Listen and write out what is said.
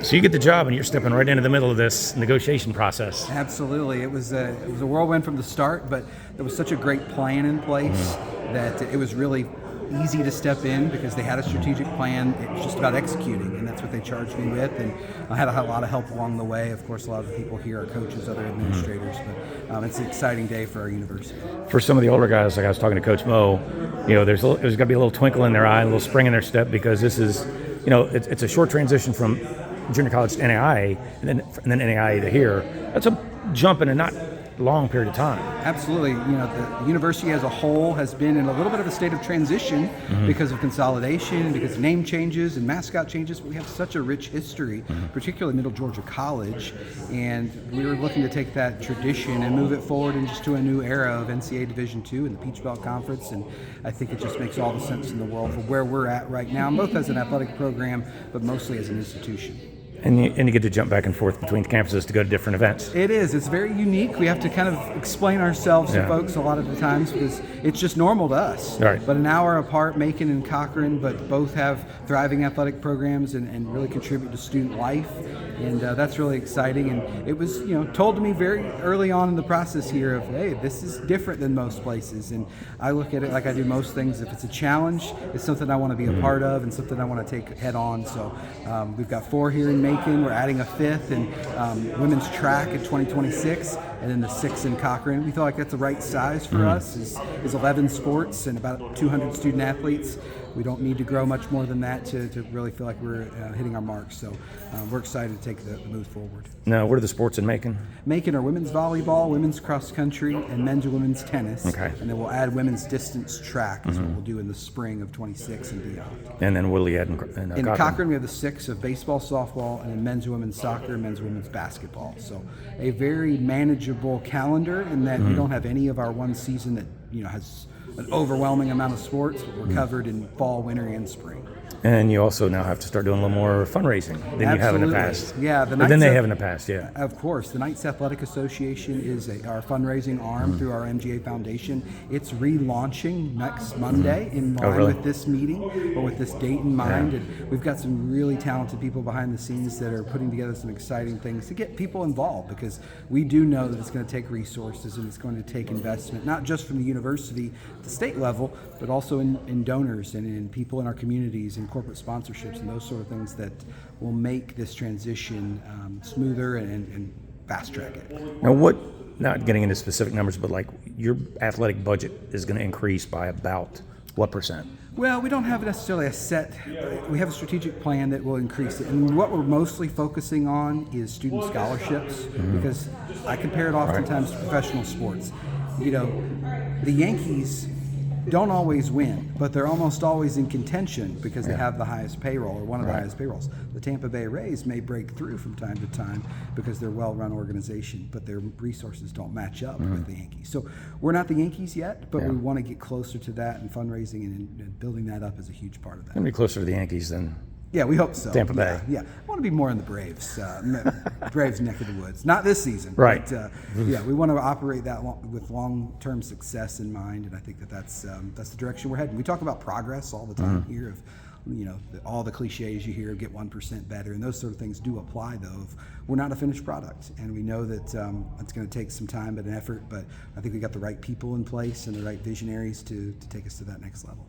So you get the job and you're stepping right into the middle of this negotiation process. Absolutely. It was a whirlwind from the start, but there was such a great plan in place that it was really easy to step in because they had a strategic plan. It was just about executing, and that's what they charged me with. And I had a lot of help along the way. Of course, a lot of the people here are coaches, other administrators, but it's an exciting day for our university. For some of the older guys, like I was talking to Coach Mo, there's going to be a little twinkle in their eye, a little spring in their step, because this is, it's a short transition from junior college to NAIA, and then NAIA to here. That's a jump in a not long period of time. Absolutely. The university as a whole has been in a little bit of a state of transition because of consolidation, because of name changes and mascot changes. But we have such a rich history, particularly Middle Georgia College, and we were looking to take that tradition and move it forward into a new era of NCAA Division II and the Peach Belt Conference. And I think it just makes all the sense in the world for where we're at right now, both as an athletic program, but mostly as an institution. And you get to jump back and forth between campuses to go to different events. It is. It's very unique. We have to kind of explain ourselves to folks a lot of the times because it's just normal to us. Right. But an hour apart, Macon and Cochran, but both have thriving athletic programs and really contribute to student life. And that's really exciting. And it was, told to me very early on in the process here of, hey, this is different than most places. And I look at it like I do most things. If it's a challenge, it's something I want to be a part of and something I want to take head on. So we've got 4 here in Macon. We're adding a 5th in women's track in 2026, and then the 6th in Cochran. We feel like that's the right size for us. Is 11 sports and about 200 student athletes. We don't need to grow much more than that to really feel like we're hitting our marks. So we're excited to take the move forward. Now, what are the sports in Macon? Macon are women's volleyball, women's cross country, and men's and women's tennis. Okay. And then we'll add women's distance track is what we'll do in the spring of 26 and beyond. And then what will you add in Cochran, we have the 6 of baseball, softball, and then men's and women's soccer, men's and women's basketball. So a very manageable calendar in that we don't have any of our one season that has an overwhelming amount of sports, but we're covered in fall, winter, and spring. And you also now have to start doing a little more fundraising than you have in the past. Yeah, than they have in the past, yeah. Of course. The Knights Athletic Association is our fundraising arm through our MGA Foundation. It's relaunching next Monday in line with this meeting or with this date in mind. Yeah. And we've got some really talented people behind the scenes that are putting together some exciting things to get people involved, because we do know that it's going to take resources and it's going to take investment, not just from the university at the state level, but also in donors and in people in our communities and corporate sponsorships and those sort of things that will make this transition smoother and fast track it. Now, not getting into specific numbers, but like your athletic budget is going to increase by about what percent? Well, we don't have necessarily a set, we have a strategic plan that will increase it. And what we're mostly focusing on is student scholarships, because I compare it oftentimes to professional sports. The Yankees don't always win, but they're almost always in contention because they have the highest payroll or one of the highest payrolls. The Tampa Bay Rays may break through from time to time because they're a well-run organization, but their resources don't match up with the Yankees. So we're not the Yankees yet, but we want to get closer to that, and fundraising and building that up is a huge part of that. Going to be closer to the Yankees than Yeah, we hope so. Tampa Bay. Yeah. I want to be more in the Braves, Braves neck of the woods. Not this season. Right. But, we want to operate that with long-term success in mind, and I think that's the direction we're heading. We talk about progress all the time here of, all the cliches you hear, get 1% better, and those sort of things do apply, though. We're not a finished product, and we know that it's going to take some time and effort, but I think we got the right people in place and the right visionaries to take us to that next level.